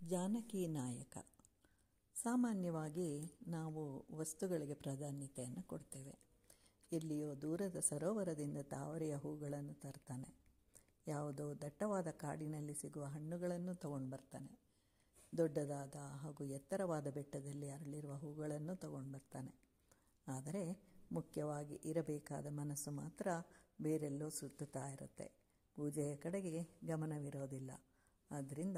ಜಾನಕಿ ನಾಯಕ. ಸಾಮಾನ್ಯವಾಗಿ ನಾವು ವಸ್ತುಗಳಿಗೆ ಪ್ರಾಧಾನ್ಯತೆಯನ್ನು ಕೊಡ್ತೇವೆ. ಎಲ್ಲಿಯೋ ದೂರದ ಸರೋವರದಿಂದ ತಾವರೆಯ ಹೂಗಳನ್ನು ತರ್ತಾನೆ. ಯಾವುದೋ ದಟ್ಟವಾದ ಕಾಡಿನಲ್ಲಿ ಸಿಗುವ ಹಣ್ಣುಗಳನ್ನು ತಗೊಂಡು ಬರ್ತಾನೆ. ದೊಡ್ಡದಾದ ಹಾಗೂ ಎತ್ತರವಾದ ಬೆಟ್ಟದಲ್ಲಿ ಅರಳಿರುವ ಹೂಗಳನ್ನು ತಗೊಂಡು ಬರ್ತಾನೆ. ಆದರೆ ಮುಖ್ಯವಾಗಿ ಇರಬೇಕಾದ ಮನಸ್ಸು ಮಾತ್ರ ಬೇರೆಲ್ಲೋ ಸುತ್ತುತ್ತಾ ಇರುತ್ತೆ. ಪೂಜೆಯ ಕಡೆಗೆ ಗಮನವಿರೋದಿಲ್ಲ. ಆದ್ದರಿಂದ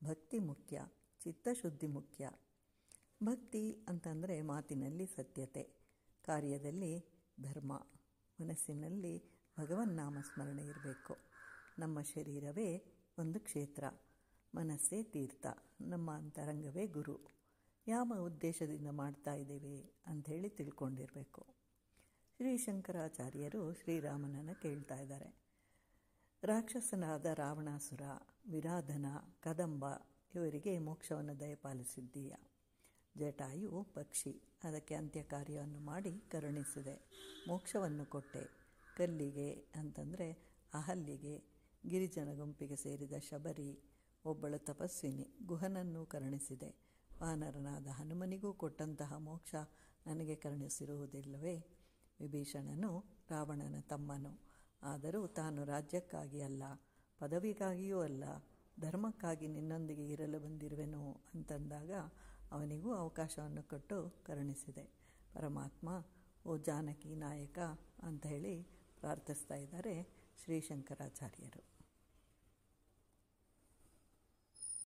ಭಕ್ತಿ ಮುಖ್ಯ, ಚಿತ್ತಶುದ್ಧಿ ಮುಖ್ಯ. ಭಕ್ತಿ ಅಂತಂದರೆ ಮಾತಿನಲ್ಲಿ ಸತ್ಯತೆ, ಕಾರ್ಯದಲ್ಲಿ ಧರ್ಮ, ಮನಸ್ಸಿನಲ್ಲಿ ಭಗವನ್ ನಾಮಸ್ಮರಣೆ ಇರಬೇಕು. ನಮ್ಮ ಶರೀರವೇ ಒಂದು ಕ್ಷೇತ್ರ, ಮನಸ್ಸೇ ತೀರ್ಥ, ನಮ್ಮ ಅಂತರಂಗವೇ ಗುರು. ಯಾವ ಉದ್ದೇಶದಿಂದ ಮಾಡ್ತಾ ಇದ್ದೇವೆ ಅಂಥೇಳಿ ತಿಳ್ಕೊಂಡಿರಬೇಕು. ಶ್ರೀ ಶಂಕರಾಚಾರ್ಯರು ಶ್ರೀರಾಮನನ್ನು ಕೇಳ್ತಾ ಇದ್ದಾರೆ. ರಾಕ್ಷಸನಾದ ರಾವಣಾಸುರ, ವಿರಾಧನ, ಕದಂಬ ಇವರಿಗೆ ಮೋಕ್ಷವನ್ನು ದಯಪಾಲಿಸಿದ್ದೀಯ. ಜಟಾಯು ಪಕ್ಷಿ, ಅದಕ್ಕೆ ಅಂತ್ಯಕಾರ್ಯವನ್ನು ಮಾಡಿ ಕರುಣಿಸಿದೆ, ಮೋಕ್ಷವನ್ನು ಕೊಟ್ಟೆ. ಕಲ್ಲಿಗೆ ಅಂತಂದರೆ ಅಹಲ್ಯೆಗೆ, ಗಿರಿಜನ ಗುಂಪಿಗೆ ಸೇರಿದ ಶಬರಿ, ಒಬ್ಬಳು ತಪಸ್ವಿನಿ, ಗುಹನನ್ನು ಕರುಣಿಸಿದೆ. ವಾನರನಾದ ಹನುಮನಿಗೂ ಕೊಟ್ಟಂತಹ ಮೋಕ್ಷ ನನಗೆ ಕರುಣಿಸಿರುವುದಿಲ್ಲವೇ? ವಿಭೀಷಣನು ರಾವಣನ ತಮ್ಮನು, ಆದರೂ ತಾನು ರಾಜ್ಯಕ್ಕಾಗಿ ಅಲ್ಲ, ಪದವಿಗಾಗಿಯೂ ಅಲ್ಲ, ಧರ್ಮಕ್ಕಾಗಿ ನಿನ್ನೊಂದಿಗೆ ಇರಲು ಬಂದಿರುವೆನು ಅಂತಂದಾಗ ಅವನಿಗೂ ಅವಕಾಶವನ್ನು ಕೊಟ್ಟು ಕರುಣಿಸಿದೆ. ಪರಮಾತ್ಮ ಓ ಜಾನಕಿ ನಾಯಕ ಅಂತ ಹೇಳಿ ಪ್ರಾರ್ಥಿಸ್ತಾ ಇದ್ದಾರೆ ಶ್ರೀ ಶಂಕರಾಚಾರ್ಯರು.